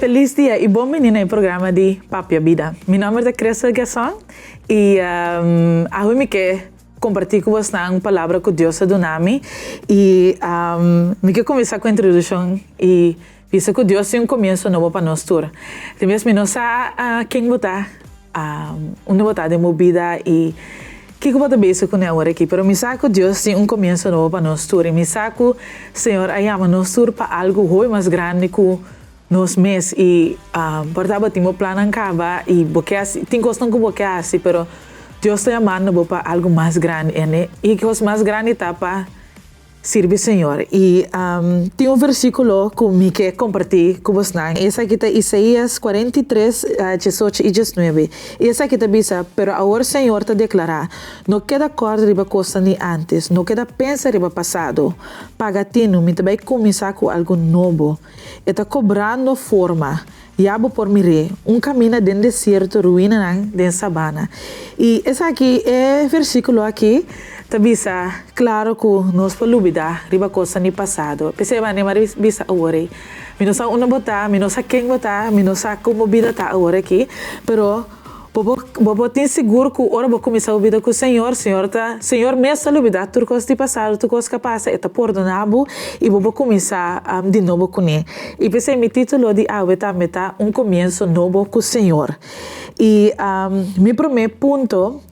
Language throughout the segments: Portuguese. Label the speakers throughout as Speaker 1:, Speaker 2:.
Speaker 1: Feliz dia e bom menino em programa de Papi a Vida. Meu nome é Cressa Gasson e hoje me quer compartilhar com vocês uma palavra que Deus ha dado a mim e me quer começar com a introdução e dizer que Deus tem um começo novo para nós todos. Também não sabe quem botar uma botada de movida e que eu vou ver com ela aqui, mas me sabe que Deus tem um começo novo para nós todos e me sabe que o Senhor chama nós todos para algo muito mais grande que nós mesmos e portanto temos plano em casa e tem coisa que você assim, mas Deus está chamando para algo mais grande e que o mais grande está para servir o Senhor. E tem um versículo que me quer compartilhar com vocês. Esse aqui está Isaías 43, 18 e 19. Esse aqui está dizendo, pero agora o Senhor te declara, não queda corda riba coisa ni antes, não queda pensa riba passado. Pagatino, me também começar com algo novo. Está cobrando forma. Yabo por mire, caminho dentro do deserto, ruína dentro sabana. E esse aqui é versículo aqui, tabisa claro que nós podemos olvidar riba coisa ni passado. Perceba, né, mas bisa agora. Mi não sabe onde botar, mi não sabe quem botar, mi não sabe como vida tá agora aqui, pero Bobo tem seguro que ora vou começar a vida com o Senhor Senhor mesmo está olvidar tudo coisa de passado, tudo coisa que passa, está perdonado e vou começar de novo com ele. E pensei, meu título de meta começo novo com o Senhor. E meu primeiro ponto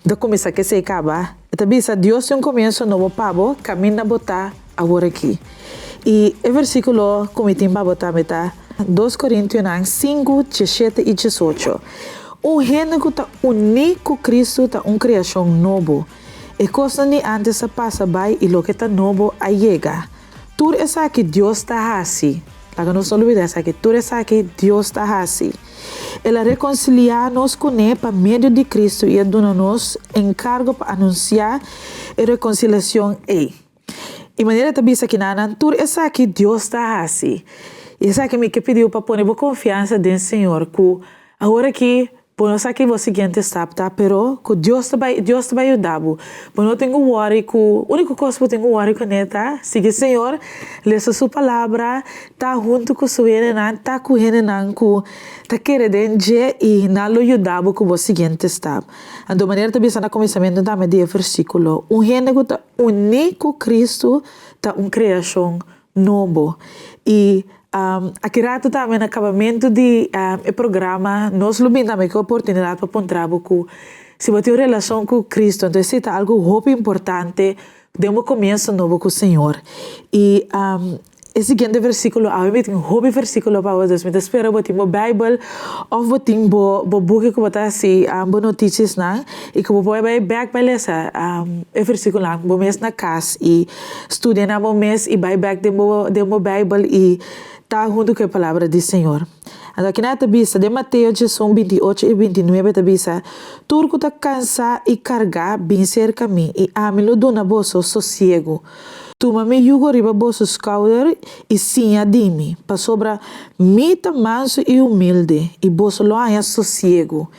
Speaker 1: de começar que se acaba, é que Deus tem começo novo para você, caminha a botar agora aqui. E o versículo que eu tenho para botar meta 2 Coríntios 5, 17 e 18. Reino que está único Cristo está criação novo. E coisa nem antes se passa vai e lo que está novo a chega. Tudo isso que Deus está assim. Lá que não se olvida essa que tudo isso que Deus está assim. Ela reconciliar-nos com Ele por meio de Cristo e dona-nos encargo para anunciar a reconciliação. E maneira também que nada, tudo isso que Deus está assim. E isso que me pediu para pôr confiança no Senhor, que agora que por não saber o seguinte está, pero que Deus te vai ajudar. Por não tenho worry, que a única coisa que eu tenho worry com ele, tá? Siga o Senhor, lê sua palavra, tá junto com sua irmã, tá com ele, que tá querendo e não lhe ajudar com o seguinte está. Então, maneira também está no começamento da media versículo. Reino que está único Cristo, tá criação novo. E aqui rato também no acabamento de programa nós lubim também que a oportunidade para pontar que se você tem uma relação com Cristo então se está algo muito importante de começo novo com o Senhor e o seguinte versículo eu tenho um versículo para vocês me espero que você tem a Bíblia ou você tem o book que você assim boas notícias e que você vai back para ler o versículo lá você mês na casa e estuda na mês e vai back de Bíblia e está junto com a palavra do Senhor. Então, aqui na tabisa de Mateus 28 e 29, tabisa, tudo que está cansado e carregado, vem cerca de mim, e ame-lo dona vosso sossego. Toma me jugo riba vosso cauder e sinha de mim, para sobra mita manso e humilde, e vosso lo haya sossego.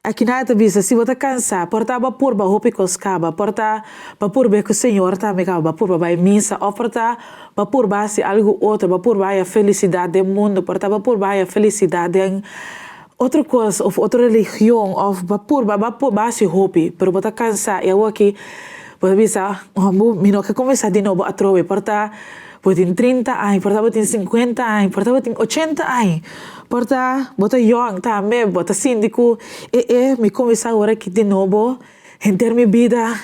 Speaker 1: Aqui na tabisa, se você cansar, porta para pôr para roupa coscaba, porta para pôr bem que o Senhor está me cava, para pôr para missa, ou porta para pôr base algo outro, para pôr a felicidade do mundo, porta para pôr a felicidade em outra coisa, ou outra religião, ou para pôr base roupa, pero você cansar, e eu aqui, você visa, me não quer começar de novo a trocar, porta você tem 30 anos, porta você tem 50 anos, porta você tem 80 anos. Porta, bota young também, bota síndico. Me começar agora aqui de novo, em ter minha vida,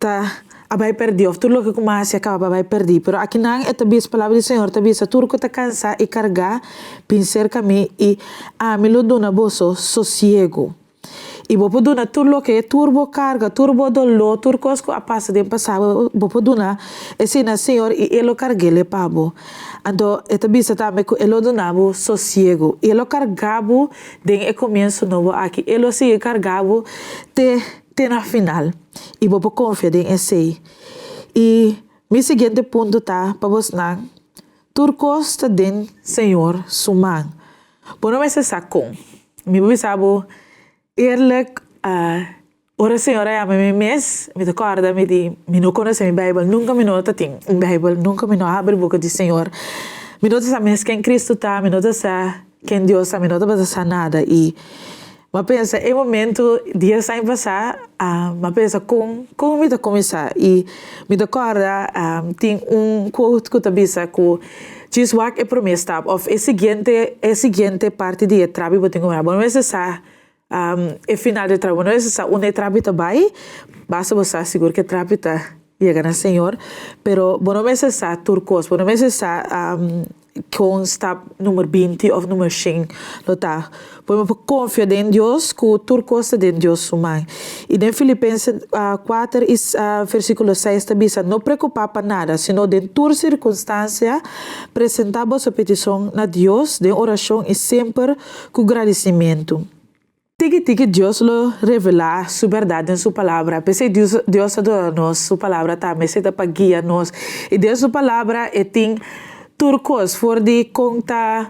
Speaker 1: tá, vai perder. Tudo o que começa acaba vai perder. Pero aqui não é também a palavra do Senhor, também se tudo que está cansado e carregar, pensar que me e me lo dona vosso sossego. E vou poder tudo o que é turbo carga, turbo dolor, tudo coisa que passa de passado, vou poder ensinar Senhor e ele carregue para você. Então, esta bisa também que ele donava sossego. Ele carregava de começo novo aqui. Ele se carregava até na final. E vou confiar em esse. E meu seguinte ponto tá para você não. Tudo costa de Senhor sumang. Por não se sacou. Me bisabo eerlijk, ora Senhor é a mim mês, me recorda me não conhece minha Bíblia, nunca me nota tem Bíblia, nunca me não abre a boca do Senhor. me nota sa mes quem Cristo tá, me nota sa quem Deus tá, me nota para sa nada e mas pensa, em momento, dias sem passar, mas pensa, como me da começar? E me da corda, tem quote que eu tabisa, que diz o que é promessa, ou é seguinte parte de trabalho, eu tenho que não é necessário, é final de trabalho, não é necessário, trabalho também, basta você seguro que trabalho está chegando ao Senhor, pero não é necessário turcos, não é necessário com stap número 20 ou número 5 não tá podemos confiar em Deus que tudo costa de Deus humano e em Filipenses 4 versículo 6 também não preocupar para nada sino de toda circunstância apresentamos a petição a Deus de oração e sempre com agradecimento. Tiki Deus lo revela su verdade em sua palavra. Pensei Deus adora nós, sua palavra também se dá para guiar nós e Deus sua palavra é tem turcos for de conta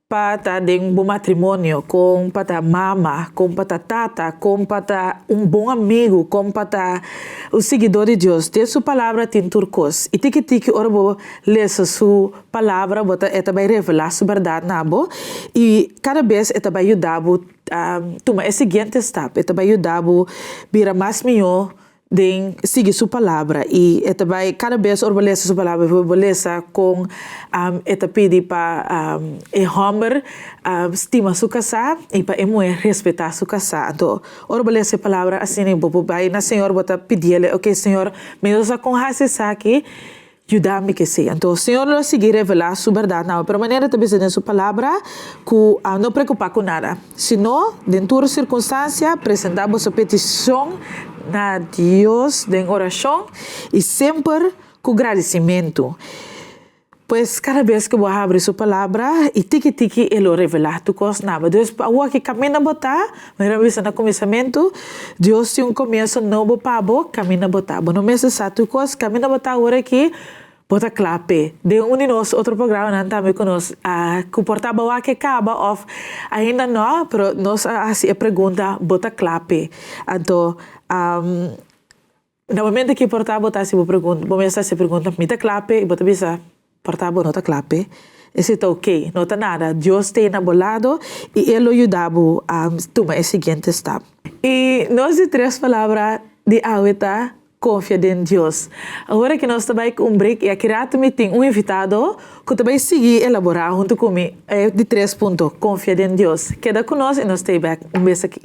Speaker 1: para de bom matrimônio, com para mama, com para tata, com para bom amigo, com para o seguidor de Deus. De sua palavra tem turcos. E tiki ora bo lesa sua palavra, bota eta vai revelar sua verdade nabo. E cada vez eta vai ajudar toma esse seguinte step, eta vai ajudar vira mais melhor de seguir sua palavra e eta vai cada vez orbalesa sua palavra orbalesa com eta pedi para homer estima sua casa e para respeitar sua casa então orbalesa a palavra assim nem bobo vai na Senhor bota pedir-lhe ok Senhor me usa com raça aqui ajudar-me que seja. Então, o Senhor não seguir revelar sua verdade, não. Pero maneira também de sua palavra, que não preocupar com nada. Senão, dentro da circunstância, apresentamos a petição a Deus em oração e sempre com agradecimento. Pois cada vez que eu abro sua palavra e tiki ele revelar tu coisa nada. Deus o que caminha botar, mas no começamento Deus tem começo novo para caminha botar. Não necessário tu coisa caminha botar agora que bota clape. De de nós outro programa não também conosco que portava o que acaba of ainda não, pero nós assim pergunta bota clape. Então no momento que portava botar se pergunta, começa se pergunta me clape e bota bisa portava nota clape, esse está ok, não está nada, Deus tem enamorado e ele ajudava a tomar esse seguinte step. E nós de 3 palavras de Aweta, confia em Deus. Agora que nós também com break e aqui também tem invitado que também seguir elaborar junto comigo de 3 pontos, confia em Deus. Queda conosco e nós stay back. Beijo aqui.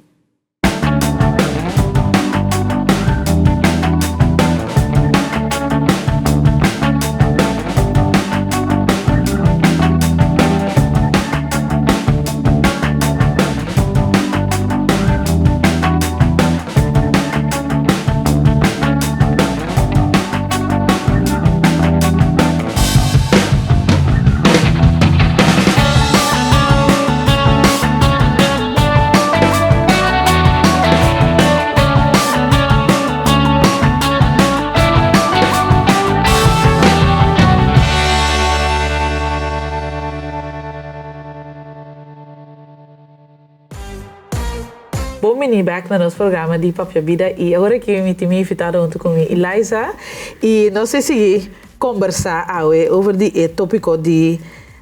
Speaker 1: Bom back no nosso programa de Papia Vida e agora que me tenho invitado junto com Eliza e não sei se conversar over o tópico de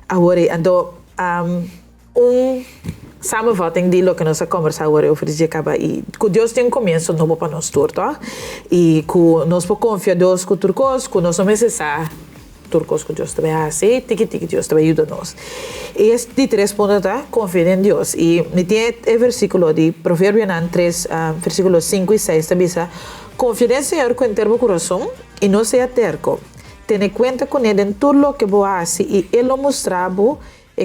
Speaker 1: agora então samenvatting de lo que nós conversar agora over de acaba e que Deus tem começo novo para nós torto e que nós podemos confiar Deus com turcos que nós não necessário turcos que Deus também hace, tiki Deus também ajuda nós. E este 3 pontos tá, confia em Deus. E me tem o versículo de Provérbio 3, versículo 5 e 6, também diz, confia em Senhor com o coração e não seja terco. Tenha conta com ele em tudo o que você faz e ele lo mostrará o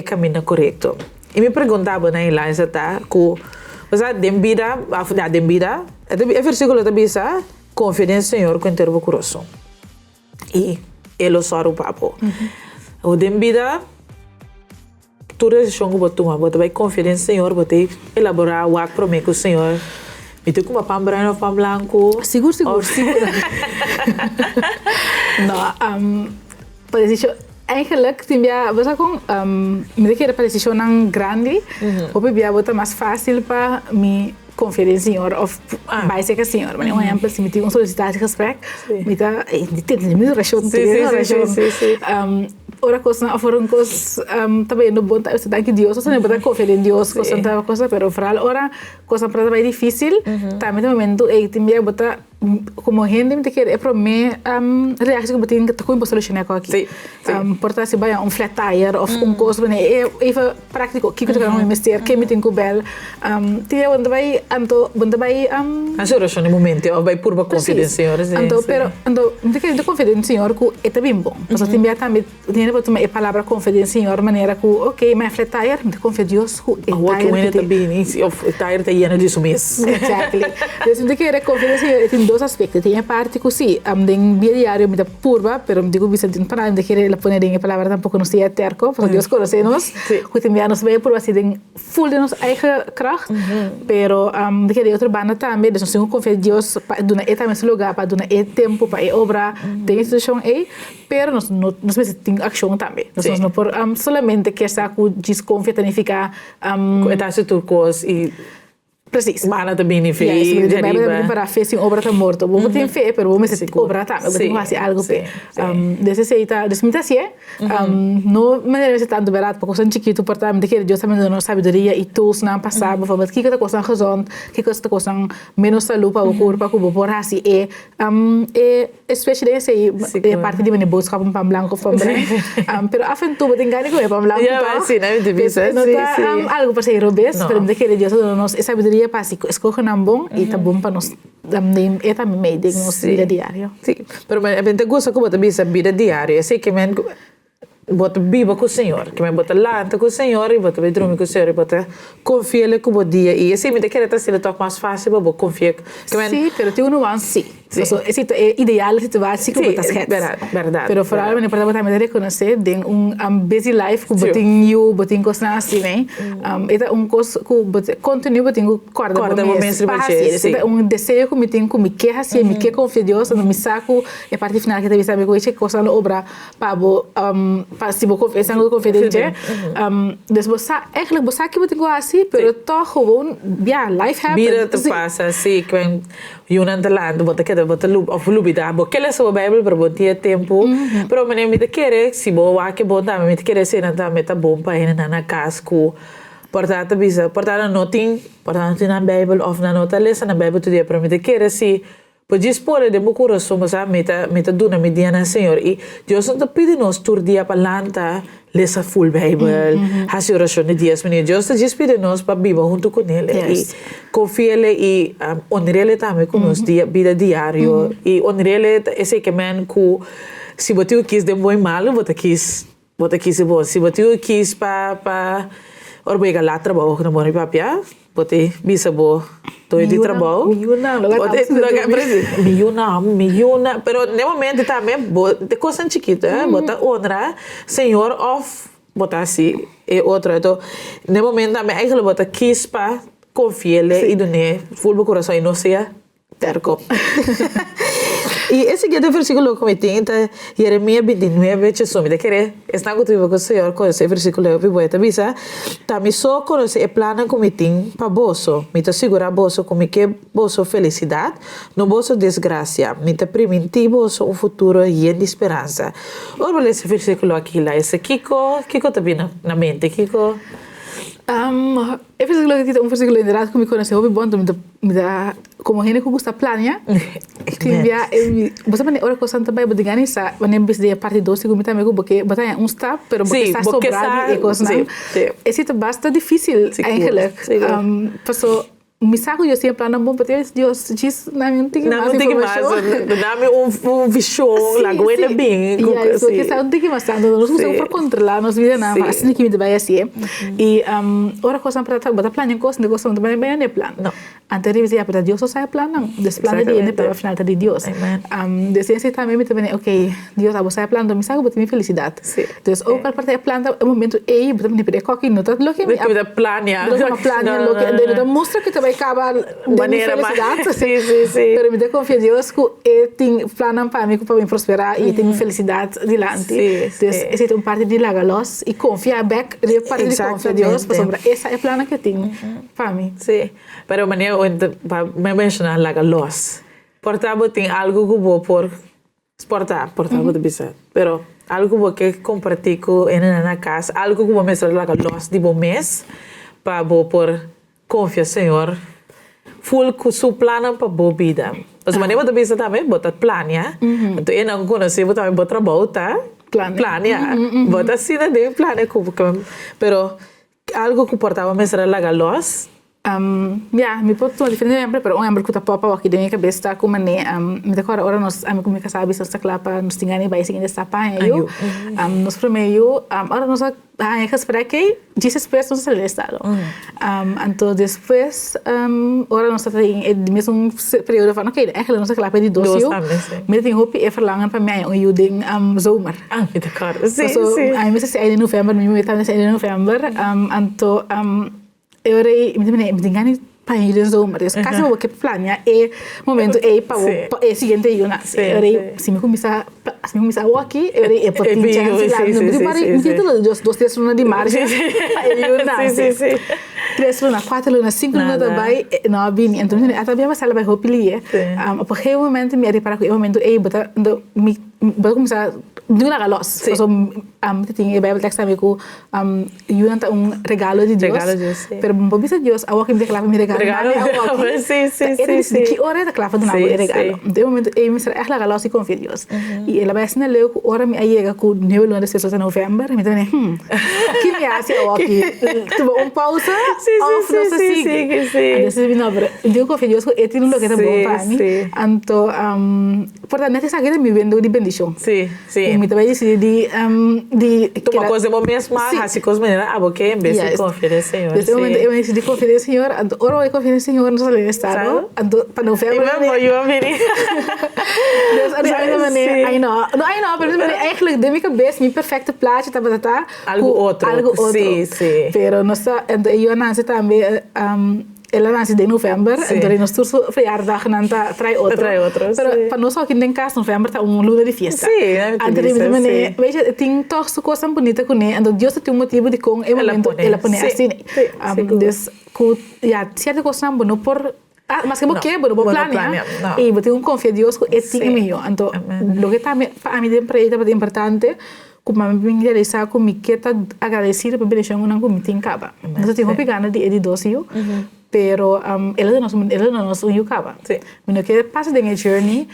Speaker 1: caminho correto. E me perguntava na Eliza, tá, que você tem vida, o versículo também diz, confia em Senhor com o coração. E ele só o papo. O dem vida, toda decisão que você toma, você vai confiar em Senhor, você vai elaborar o que promete o Senhor. Me tem como pão branco, pão blanco.
Speaker 2: Seguro. Não, para decidir, eigenlijk tinha você com me que para decidir não grande, ou para botar mais fácil para me confiar em Senhor ou vai ser que Senhor, mas um exemplo se me tem solicitar de respeito, me dá de ter mesmo razão, ora coisa foram coisas também no bom você dá que Deus você não pode confiar em Deus coisa tanta coisa pero oral ora coisa para também difícil também no momento tem me botar como gente me quer é para mim reação que tem que com solucionar aqui porta se vai flat tire of coisa é prático que eu não me mestre que me tem que bel tinha onde vai
Speaker 1: a solução no momento vai por confidência senhor
Speaker 2: pero me quer confidência senhor que é também bom mas tem me também tinha para tomar a palavra confidência senhor maneira que ok mas flat tire me confia Deus que
Speaker 1: é também o tire está lleno de isso mesmo
Speaker 2: exactly então me quer confidência tem dois aspectos tem a parte que sim tem dia diário me dá purba pero me digo bisa din para me quer ela poner em palavra tampouco não sei terco porque Deus conhece-nos que tem nos vai por assim tem full de nos eigen kracht pero me quer outra banda também nós temos confiar Deus para dona é também esse lugar para dona é tempo para é obra tem instituição aí pero nós tem ação também nós não por solamente que essa que desconfia significa
Speaker 1: está se turcos e
Speaker 2: precies.
Speaker 1: Mana também nem fez.
Speaker 2: Yes, de Bijbel para fé sem obra está morto. Vamos ter fé, pero vamos ter obra também. Vamos ter que fazer algo. Desse seita, desse mita assim, não maneira de tanto barato, porque são chiquito portanto, que Deus também dá sabedoria e tools na passar, por que que coisa gezond, que coisa menos saúde para o corpo, para o por assim especially esse é parte de minha busca para pão branco, pão branco. Pero afim tu botem ganho com pão branco.
Speaker 1: Yeah, sim, não é difícil.
Speaker 2: Algo para ser robês, pero que Deus nos sabedoria para escoger um bom e tá bom para nós também é também meio de nossa vida diária.
Speaker 1: Sim, pero a gente gosta como também essa vida diária, sei que men bota viva com o Senhor, que men bota lanta com o Senhor e bota dormir com o Senhor e bota confiar com o dia e assim me quer estar sendo mais fácil para confiar que men.
Speaker 2: Sim, pero tem nuance. So, esse é ideal a situação que botas het.
Speaker 1: Verdade.
Speaker 2: Pero for algo me pode também reconhecer de busy life que botin you, botin coisas assim, né? É coisa que continue botin corda
Speaker 1: momento
Speaker 2: para desejo que me tem que me quer assim, me quer confiar Deus, no me saco a parte final que deve saber que coisa no obra para se vou confessar no confidente. Depois eigenlijk você que botin assim, pero toch gewoon life happens.
Speaker 1: Vida te passa assim, que Yunan talando, bota que bota of lubida, bo que é só Bible para botar tempo, pero me nem me querer, se bo a que bota, me querer ser nada meta bom para ir na casco. Portanto, bisa, portanto não tem na Bible of na nota lesa na Bible todo dia para me querer se pode expor de meu coração, mas a meta duna me dia na Senhor e Deus não te pede nos tur dia para lanta lesa full Bible, hace oração de dias, menino Deus te pede nos para viver junto com ele e confiar-lhe e honrar-lhe também com nos vida diário e honrar-lhe esse que men que se você quis de bom e mal, você quis bom, se você quis para orbegar lá trabalho no bom papia, você bisa bom todo de trabalho. Miuna, pero no momento também, de coisa chiquita, bota honra, Senhor of, bota assim, e outro, então, no momento também, eigenlijk bota quis para confiar-lhe e donar full coração e não seja terco. E esse aqui é o versículo que me tem, Jeremias 29, que só me querer, está com o Senhor, com esse versículo eu vou te avisar, também só conhecer o plano que me tem para bolso, me te segurar bolso como que bolso felicidade, no bolso desgraça, me te permitir bolso futuro e de esperança. Ora, esse versículo aqui lá, esse Kiko te vem na mente, Kiko?
Speaker 2: É um versículo interessante que me conheceu, bom, me dá como gente que gosta de planear. Você vai ora coisa também, mas digamos isso, mas nem precisa de parte 2, que me também porque botar step, pero porque está sobrado e coisa não. Esse é bastante difícil, eigenlijk. Passou me saco eu sempre plano bom para Deus diz não tem mais informação
Speaker 1: dá-me visão lá goela bem
Speaker 2: isso que está não tem que mais nós usamos para controlar nos vida não assim que me vai assim e ora coisa para botar plano em coisa negócio não bem é plano anterior dizia para Deus só sai plano desse plano de ele para final de Deus desse também ok Deus a você plano me saco botar minha felicidade então ou para parte plano é momento aí botar minha pere coque não tá lo que me
Speaker 1: planear
Speaker 2: lo que não mostra que vai acabar de felicidade.
Speaker 1: Sim.
Speaker 2: Pero me dá confiança Deus que tem plano para mim para me prosperar e tem felicidade dilante. Então, esse é uma parte de lagalos e confiar back de parte de confiar Deus para essa é plano que tem para mim.
Speaker 1: Sim. Pero maneira para me mencionar lagalos. Portanto, tem algo que vou por portar de bisa. Pero algo que compartir com na casa, algo que vou mostrar lá los de bom mês, para por confiar Senhor, full com seu plano para boa vida. Mas maneira de bisa também botar plano, ya. Então eu não conheci, vou também botar volta. Plan, ya. Bota assim de plano como, pero algo que portava mostrar lá los.
Speaker 2: Mi pot uma diferente exemplo, pero exemplo que tá popa aqui dentro da cabeça como né, me decora ora nós amigo como que sabe essa clapa nos tingani vai seguindo essa panha eu, nos primeiro, ora nós a esperar que Jesus Cristo nos celestial. Então depois, ora nós tá em mesmo período van oké, eigenlijk nós clapa de docio. Me tem hope e verlangen para mij om juding zomer.
Speaker 1: Me decora. Sim,
Speaker 2: so,
Speaker 1: sim.
Speaker 2: Ai me se in november, me me tá in november, então eu me engano para ir zomer. Dus caso eu que plania é momento para seguinte eu nasce. Eu se me começar aqui, eu pode pinchar lá no para me dos três lunas de março. Eu nasce. 3 lunas, 4 lunas, 5 lunas também não bem. Então até bem mas ela vai hopilie. A partir do momento me repara que o momento bota me começar de uma galos. So tinha Bible text também com regalo de Deus. Pero bom bisa Deus, a que me declara me regalo. Sim. Que hora da clava do nabo regalo. De momento me será ela galos e confia Deus. E ela vai ensinar leu que hora me chega com nível de pessoas em novembro, me também que me hace aqui. Tu pausa. Sim. Entonces no, pero yo confío Dios que tiene lo que es bom para mí. Então, portanto, necessário que me vendo de bendição.
Speaker 1: Sim.
Speaker 2: Me também de
Speaker 1: uma coisa bom mesmo, assim coisa maneira, porque em vez de confiar no Senhor.
Speaker 2: Nesse momento eu decidi confiar no Senhor, ora eu confio no Senhor, não sei estado, para novembro.
Speaker 1: Eu vim.
Speaker 2: Dus I know, pero eigenlijk de minha cabeça, minha perfecta plaatje, tá
Speaker 1: algo outro. Sim.
Speaker 2: Pero nossa, eu nasci também, ela nasce de novembro, então nós todos verjaardag nanta trai outro. Pero para nós aqui em casa novembro tá luna de festa.
Speaker 1: Sim,
Speaker 2: então veja, tem toch so coisa bonita com ele, então Deus tem motivo de com momento ela põe assim. Dus certa coisa boa por mas que porque bueno plania e botar confia Deus que é tinha melhor. Então lo que também para mim é importante como a mim realizar como que tá agradecido por bendição não como tem caba. Nós temos pegando de docio, pero ela não nos uniu caba. Mas que passa de journey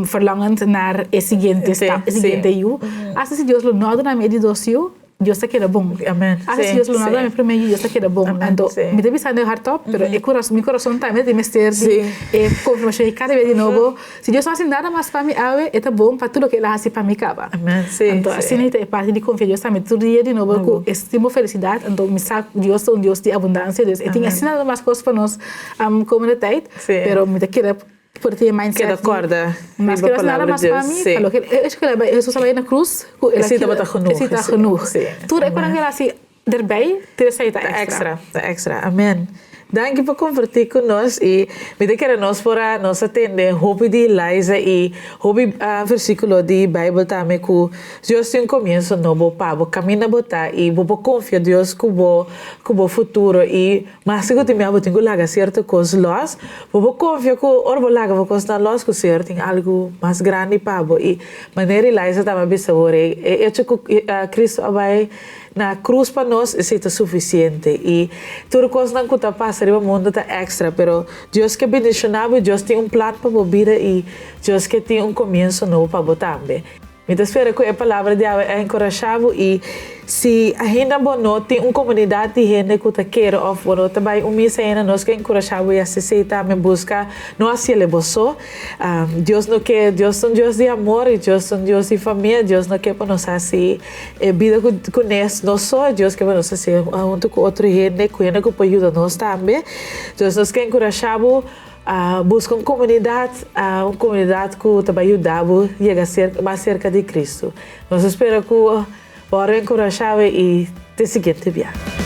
Speaker 2: verlangend naar el siguiente you. Assim se Deus lo não dá na de docio Dios te queda bom.
Speaker 1: Amém.
Speaker 2: Assim Deus lo nada me primeiro Dios te queda bom. Então, me deve sair do hardtop, pero mi coração também tem mestre e confirmação cada vez de novo. Se Deus não faz nada mais para mim, é tá bom para tudo que ele faz para mim acaba.
Speaker 1: Amém.
Speaker 2: Então, assim é parte de confiar Deus também todo dia de novo com estimo felicidade. Então, me sabe Deus é um Deus de abundância. Deus, e tem assim nada mais coisas para nós comunidade, pero me te queda porque mindset
Speaker 1: que acorda
Speaker 2: mas que nada mais para mim falou que acho que Jesus estava na cruz
Speaker 1: está
Speaker 2: genoeg tudo é quando ela assim daarbij
Speaker 1: extra amém. Dank je voor compartilhar conosco e me quero nós para nós atender hope de Liza e hope versículo de Bible também que Deus tem começo novo para caminhar botar e vou confiar Deus que o futuro e mas se eu tenho algo tenho lá certo coisa nós vou confiar que orbo lá vou constar nós que certo tem algo mais grande para e maneira Liza também bisavore e acho que Cristo vai na cruz para nós é suficiente e tudo coisa não que passa no mundo tá extra, pero Deus que bendicionava, Deus tem plano para a vida e Deus que tem começo novo para botar também. Me espero que a palavra de Deus é encorajado e se ainda não tem comunidade de gente que quer ou não também missa ainda nós que encorajamos e aceita me busca não se ele boçou Deus não quer Deus é um Deus de amor e Deus é um Deus de família Deus não quer para nós assim vida com nós só Deus quer para nós assim junto com outro gente que pode ajudar nós também Deus nos quer encorajamos busca uma comunidade que também ajuda a chegar mais cerca de Cristo. Nós esperamos que o encorajado e te seguinte viagem.